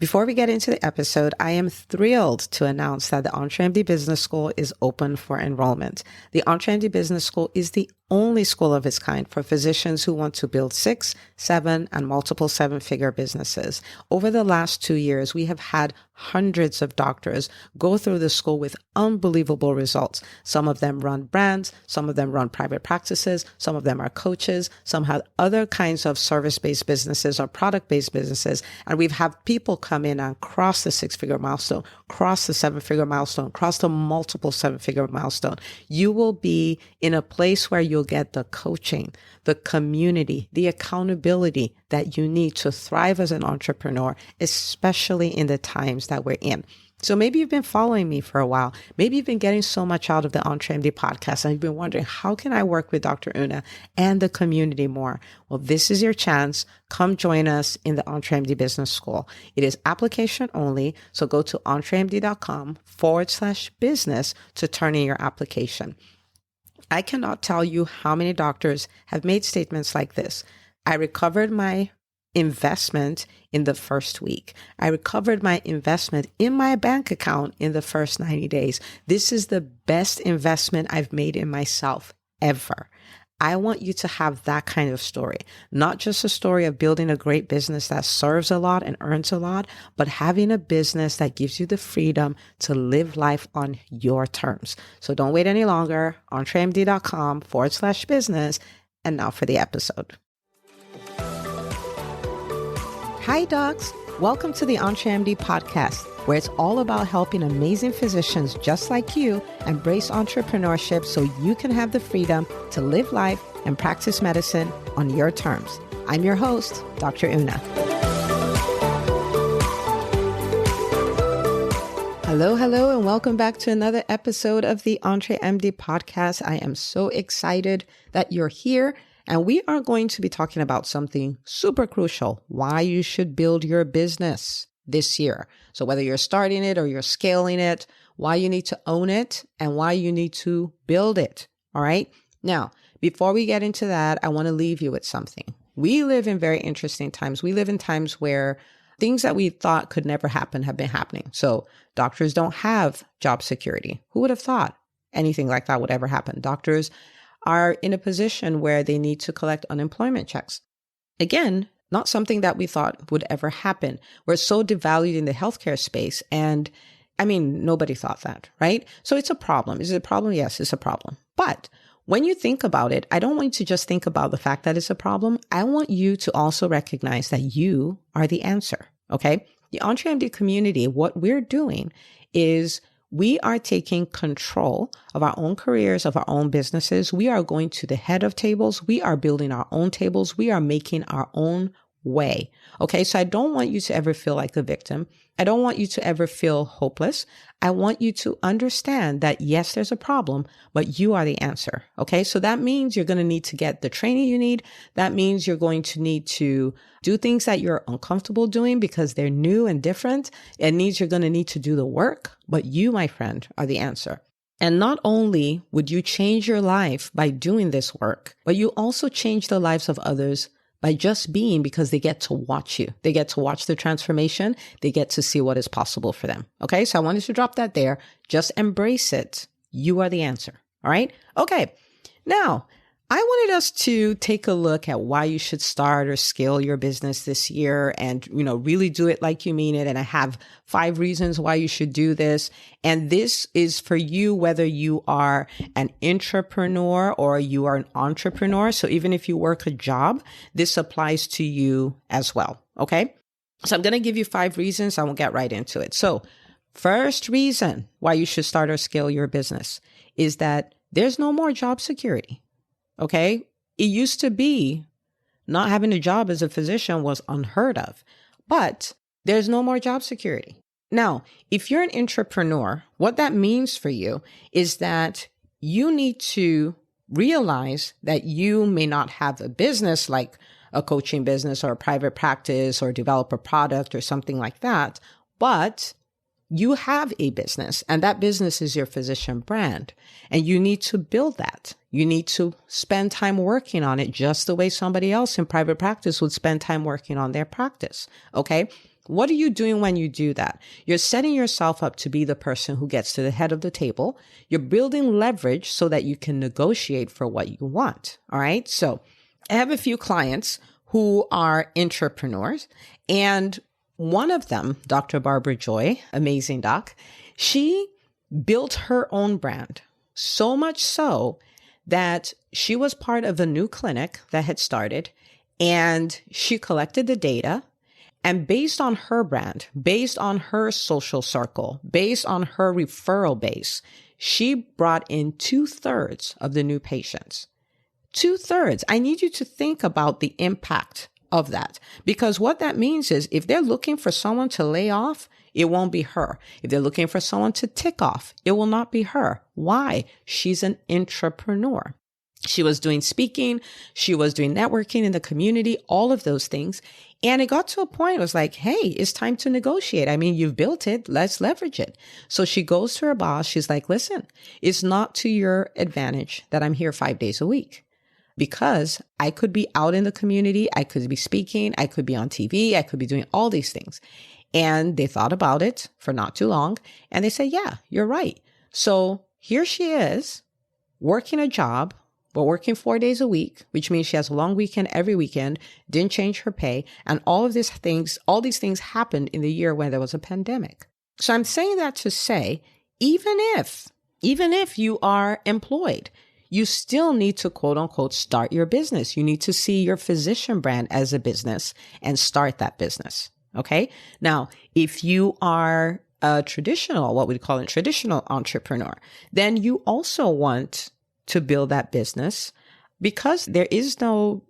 Before we get into the episode, I am thrilled to announce that the EntreMD Business School is open for enrollment. The EntreMD Business School is the only school of its kind for physicians who want to build 6, 7, and multiple 7-figure businesses. Over the last 2 years, we have had hundreds of doctors go through the school with unbelievable results. Some of them run brands, some of them run private practices, some of them are coaches, some have other kinds of service-based businesses or product-based businesses. And we've had people come in and cross the 6-figure milestone, cross the 7-figure milestone, cross the multiple 7-figure milestone. You will be in a place where you'll get the coaching, the community, the accountability that you need to thrive as an entrepreneur, especially in the times that we're in. So maybe you've been following me for a while. Maybe you've been getting so much out of the EntreMD podcast and you've been wondering, how can I work with Dr. Una and the community more? Well, this is your chance. Come join us in the EntreMD Business School. It is application only. So go to entremd.com/business to turn in your application. I cannot tell you how many doctors have made statements like this. I recovered my investment in the first week. I recovered my investment in my bank account in the first 90 days. This is the best investment I've made in myself ever. I want you to have that kind of story, not just a story of building a great business that serves a lot and earns a lot, but having a business that gives you the freedom to live life on your terms. So don't wait any longer. entremd.com/business. And now for the episode. Hi, docs. Welcome to the EntreMD podcast, where it's all about helping amazing physicians just like you embrace entrepreneurship so you can have the freedom to live life and practice medicine on your terms. I'm your host, Dr. Una. Hello, and welcome back to another episode of the EntreMD podcast. I am so excited that you're here. And we are going to be talking about something super crucial, why you should build your business this year. So whether you're starting it or you're scaling it, why you need to own it and why you need to build it. All right. Now, before we get into that, I want to leave you with something. We live in very interesting times. We live in times where things that we thought could never happen have been happening. So doctors don't have job security. Who would have thought anything like that would ever happen? Doctors are in a position where they need to collect unemployment checks. Again, not something that we thought would ever happen. We're so devalued in the healthcare space. And I mean, nobody thought that, right? So it's a problem. Is it a problem? Yes, it's a problem. But when you think about it, I don't want you to just think about the fact that it's a problem. I want you to also recognize that you are the answer, okay? The EntreMD community, what we're doing is we are taking control of our own careers, of our own businesses. We are going to the head of tables. We are building our own tables. We are making our own way. Okay. So I don't want you to ever feel like a victim. I don't want you to ever feel hopeless. I want you to understand that yes, there's a problem, but you are the answer. Okay. So that means you're going to need to get the training you need. That means you're going to need to do things that you're uncomfortable doing because they're new and different. It means you're going to need to do the work, but you, my friend, are the answer. And not only would you change your life by doing this work, but you also change the lives of others by just being, because they get to watch you. They get to watch the transformation. They get to see what is possible for them. Okay. So I wanted to drop that there. Just embrace it. You are the answer. All right. Okay. Now, I wanted us to take a look at why you should start or scale your business this year and, really do it like you mean it. And I have 5 reasons why you should do this. And this is for you, whether you are an intrapreneur or you are an entrepreneur. So even if you work a job, this applies to you as well. Okay. So I'm going to give you 5 reasons. I will get right into it. So first reason why you should start or scale your business is that there's no more job security. Okay. It used to be not having a job as a physician was unheard of, but there's no more job security. Now, if you're an intrapreneur, what that means for you is that you need to realize that you may not have a business like a coaching business or a private practice or develop a product or something like that, but you have a business and that business is your physician brand and you need to build that. You need to spend time working on it just the way somebody else in private practice would spend time working on their practice. Okay. What are you doing when you do that? You're setting yourself up to be the person who gets to the head of the table. You're building leverage so that you can negotiate for what you want. All right. So I have a few clients who are intrapreneurs, and one of them, Dr. Barbara Joy, amazing doc, she built her own brand, so much so that she was part of a new clinic that had started, and she collected the data. And based on her brand, based on her social circle, based on her referral base, she brought in 2/3 of the new patients. 2/3. I need you to think about the impact of that, because what that means is if they're looking for someone to lay off, it won't be her. If they're looking for someone to tick off, it will not be her. Why? She's an intrapreneur. She was doing speaking, she was doing networking in the community, all of those things. And it got to a point, it was like, hey, it's time to negotiate. I mean, you've built it, let's leverage it. So she goes to her boss. She's like, listen, it's not to your advantage that I'm here 5 days a week, because I could be out in the community. I could be speaking. I could be on TV. I could be doing all these things. And they thought about it for not too long. And they say, yeah, you're right. So here she is working a job, but working 4 days a week, which means she has a long weekend every weekend, didn't change her pay. And all these things happened in the year when there was a pandemic. So I'm saying that to say, even if you are employed, you still need to quote unquote start your business. You need to see your physician brand as a business and start that business. Okay. Now, if you are a traditional, what we call a traditional entrepreneur, then you also want to build that business, because there is no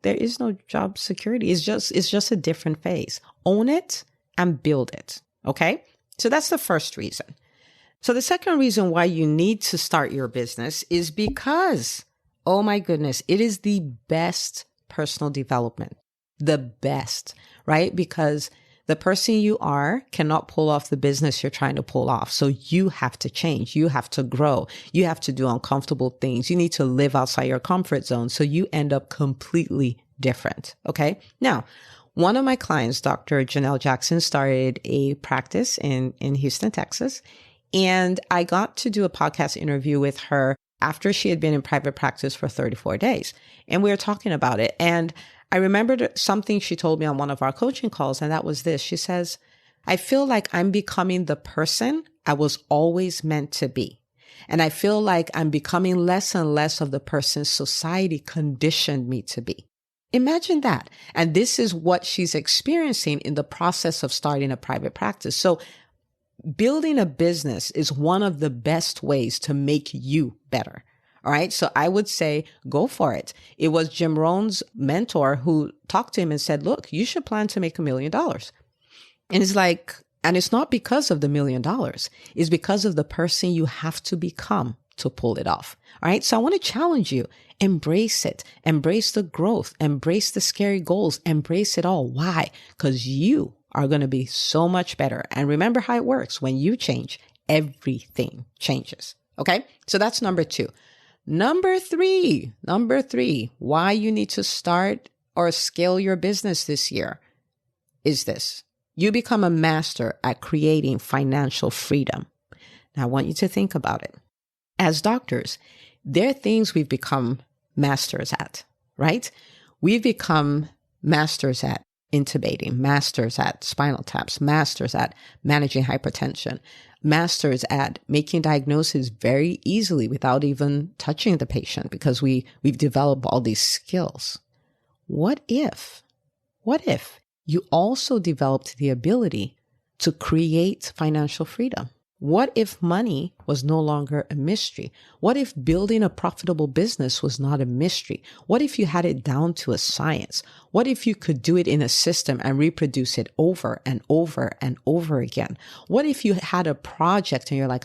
job security. It's just a different phase. Own it and build it. Okay. So that's the first reason. So the second reason why you need to start your business is because, oh my goodness, it is the best personal development, the best, right? Because the person you are cannot pull off the business you're trying to pull off. So you have to change. You have to grow. You have to do uncomfortable things. You need to live outside your comfort zone. So you end up completely different. Okay. Now, one of my clients, Dr. Janelle Jackson, started a practice in Houston, Texas. And I got to do a podcast interview with her after she had been in private practice for 34 days. And we were talking about it. And I remembered something she told me on one of our coaching calls, and that was this. She says, I feel like I'm becoming the person I was always meant to be. And I feel like I'm becoming less and less of the person society conditioned me to be. Imagine that. And this is what she's experiencing in the process of starting a private practice. So building a business is one of the best ways to make you better. All right. So I would say go for it. It was Jim Rohn's mentor who talked to him and said, look, you should plan to make $1 million. And it's like, and it's not because of the $1 million. It's because of the person you have to become to pull it off. All right. So I want to challenge you. Embrace it. Embrace the growth. Embrace the scary goals. Embrace it all. Why? Because you are going to be so much better. And remember how it works. When you change, everything changes. Okay. So that's number 2. Number three, why you need to start or scale your business this year is this. You become a master at creating financial freedom. Now, I want you to think about it. As doctors, there are things we've become masters at, right? We've become masters at intubating, masters at spinal taps, masters at managing hypertension, masters at making diagnoses very easily without even touching the patient, because we've developed all these skills. What if you also developed the ability to create financial freedom? What if money was no longer a mystery? What if building a profitable business was not a mystery? What if you had it down to a science? What if you could do it in a system and reproduce it over and over and over again? What if you had a project and you're like,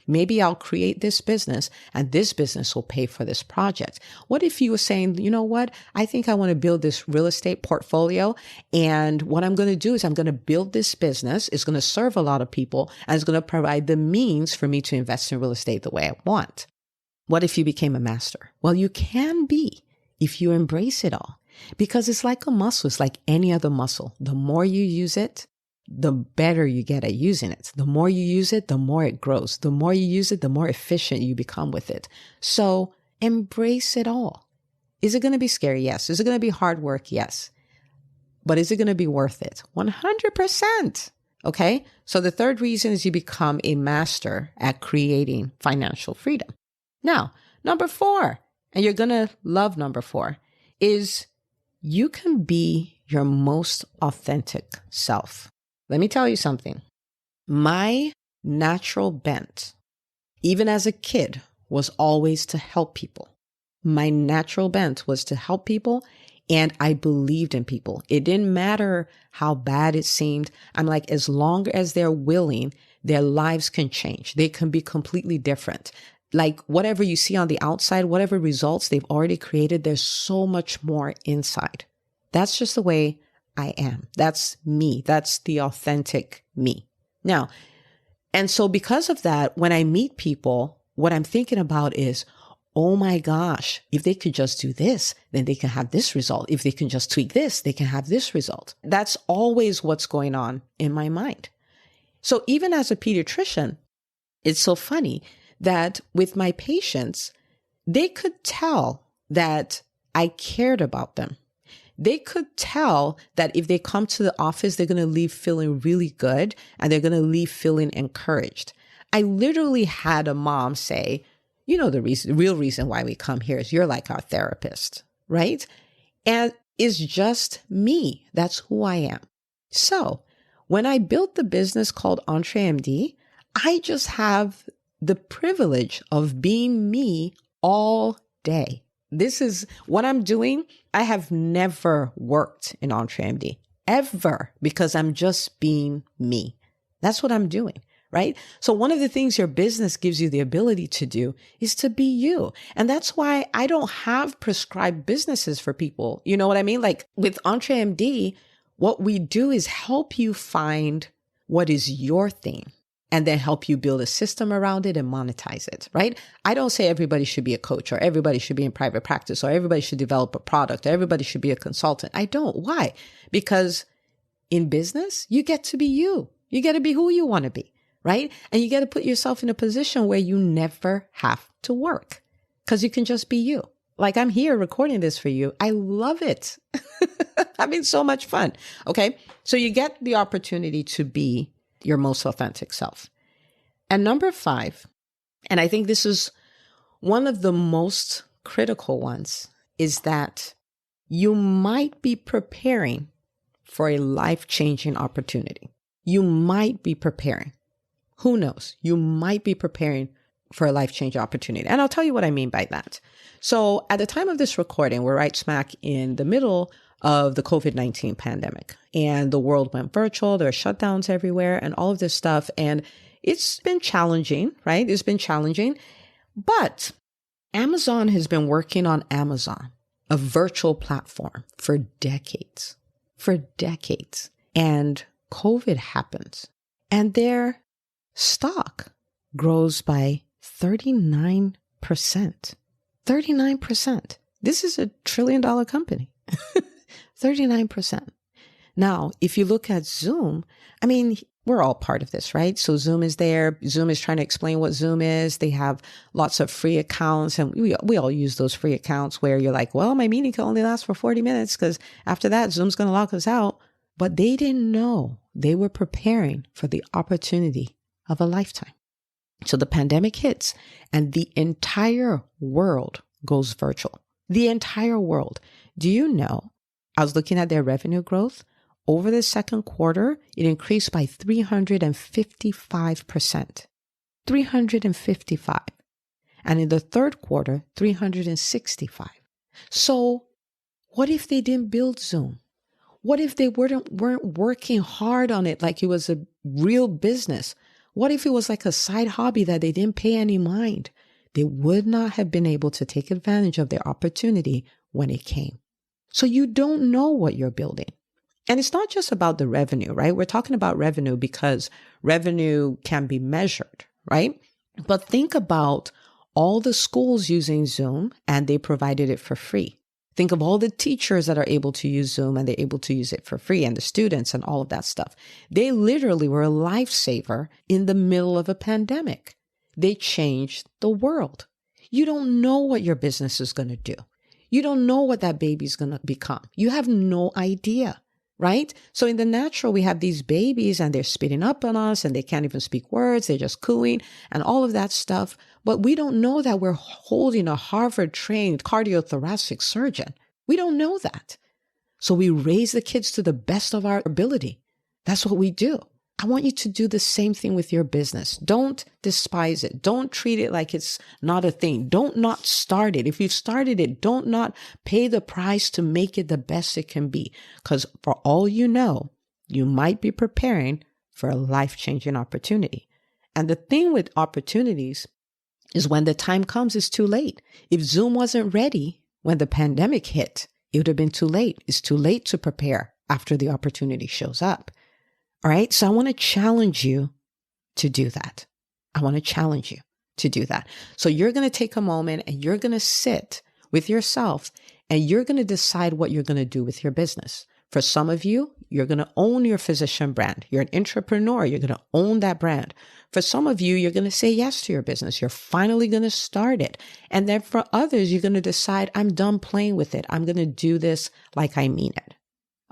maybe I'll create this business and this business will pay for this project? What if you were saying, you know what? I think I want to build this real estate portfolio. And what I'm going to do is I'm going to build this business. It's going to serve a lot of people and it's going to provide the means for me to invest in real estate the way I want. What if you became a master? Well, you can be if you embrace it all, because it's like a muscle. It's like any other muscle. The more you use it, the better you get at using it. The more you use it, the more it grows. The more you use it, the more efficient you become with it. So embrace it all. Is it going to be scary? Yes. Is it going to be hard work? Yes. But is it going to be worth it? 100%. Okay. So the third reason is you become a master at creating financial freedom. Now, number 4, and you're going to love number 4, is you can be your most authentic self. Let me tell you something. My natural bent, even as a kid, was always to help people. My natural bent was to help people, and I believed in people. It didn't matter how bad it seemed. I'm like, as long as they're willing, their lives can change. They can be completely different. Like whatever you see on the outside, whatever results they've already created, there's so much more inside. That's just the way I am. That's me. That's the authentic me. Now, and so because of that, when I meet people, what I'm thinking about is, oh my gosh, if they could just do this, then they can have this result. If they can just tweak this, they can have this result. That's always what's going on in my mind. So even as a pediatrician, it's so funny that with my patients, they could tell that I cared about them. They could tell that if they come to the office, they're going to leave feeling really good and they're going to leave feeling encouraged. I literally had a mom say, you know, the real reason why we come here is you're like our therapist, right? And it's just me. That's who I am. So when I built the business called EntreMD, I just have the privilege of being me all day. This is what I'm doing. I have never worked in EntreMD ever because I'm just being me. That's what I'm doing, right? So one of the things your business gives you the ability to do is to be you. And that's why I don't have prescribed businesses for people. You know what I mean? Like with EntreMD, what we do is help you find what is your thing, and then help you build a system around it and monetize it, right? I don't say everybody should be a coach or everybody should be in private practice or everybody should develop a product or everybody should be a consultant. I don't. Why? Because in business, you get to be you. You get to be who you want to be, right? And you get to put yourself in a position where you never have to work because you can just be you. Like I'm here recording this for you. I love it. Having so much fun. Okay. So you get the opportunity to be your most authentic self. And number 5, and I think this is one of the most critical ones, is that you might be preparing for a life-changing opportunity. You might be preparing. Who knows? You might be preparing for a life-changing opportunity. And I'll tell you what I mean by that. So at the time of this recording, we're right smack in the middle of the COVID-19 pandemic, and the world went virtual. There are shutdowns everywhere and all of this stuff. And it's been challenging, right? It's been challenging, but Amazon has been working on Amazon, a virtual platform, for decades. And COVID happens and their stock grows by 39%. 39%. This is $1 trillion company. 39%. Now, if you look at Zoom, I mean, we're all part of this, right? So Zoom is there. Zoom is trying to explain what Zoom is. They have lots of free accounts, and we all use those free accounts where you're like, well, my meeting can only last for 40 minutes because after that, Zoom's going to lock us out. But they didn't know they were preparing for the opportunity of a lifetime. So the pandemic hits and the entire world goes virtual. The entire world. Do you know? I was looking at their revenue growth. Over the second quarter, it increased by 355%. 355. And in the third quarter, 365. So what if they didn't build Zoom? What if they weren't working hard on it like it was a real business? What if it was like a side hobby that they didn't pay any mind? They would not have been able to take advantage of their opportunity when it came. So you don't know what you're building. And it's not just about the revenue, right? We're talking about revenue because revenue can be measured, right? But think about all the schools using Zoom and they provided it for free. Think of all the teachers that are able to use Zoom and they're able to use it for free, and the students and all of that stuff. They literally were a lifesaver in the middle of a pandemic. They changed the world. You don't know what your business is going to do. You don't know what that baby's going to become. You have no idea, right? So in the natural, we have these babies and they're spitting up on us and they can't even speak words. They're just cooing and all of that stuff. But we don't know that we're holding a Harvard-trained cardiothoracic surgeon. We don't know that. So we raise the kids to the best of our ability. That's what we do. I want you to do the same thing with your business. Don't despise it. Don't treat it like it's not a thing. Don't not start it. If you've started it, don't not pay the price to make it the best it can be. Because for all you know, you might be preparing for a life-changing opportunity. And the thing with opportunities is when the time comes, it's too late. If Zoom wasn't ready when the pandemic hit, it would have been too late. It's too late to prepare after the opportunity shows up. All right. So I want to challenge you to do that. I want to challenge you to do that. So you're going to take a moment and you're going to sit with yourself and you're going to decide what you're going to do with your business. For some of you, you're going to own your physician brand. You're an intrapreneur. You're going to own that brand. For some of you, you're going to say yes to your business. You're finally going to start it. And then for others, you're going to decide, I'm done playing with it. I'm going to do this like I mean it.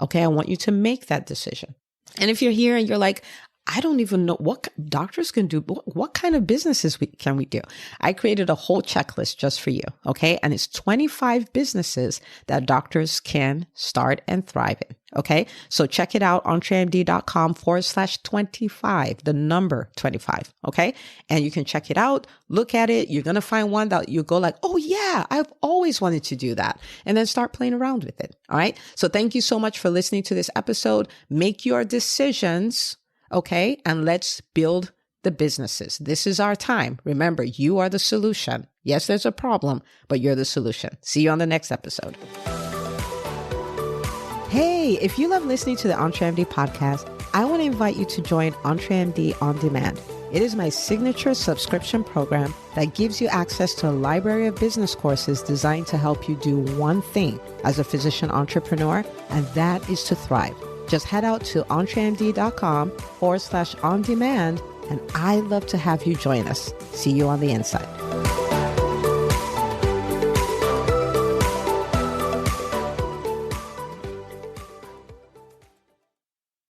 Okay. I want you to make that decision. And if you're here and you're like, I don't even know what doctors can do. What kind of businesses can we do? I created a whole checklist just for you. Okay. And it's 25 businesses that doctors can start and thrive in. Okay. So check it out, entremd.com/25, the number 25. Okay. And you can check it out, look at it. You're going to find one that you go like, oh yeah, I've always wanted to do that. And then start playing around with it. All right. So thank you so much for listening to this episode. Make your decisions. Okay. And let's build the businesses. This is our time. Remember, you are the solution. Yes, there's a problem, but you're the solution. See you on the next episode. Hey, if you love listening to the EntreMD podcast, I want to invite you to join EntreMD On Demand. It is my signature subscription program that gives you access to a library of business courses designed to help you do one thing as a physician entrepreneur, and that is to thrive. Just head out to entremd.com/on-demand, and I'd love to have you join us. See you on the inside.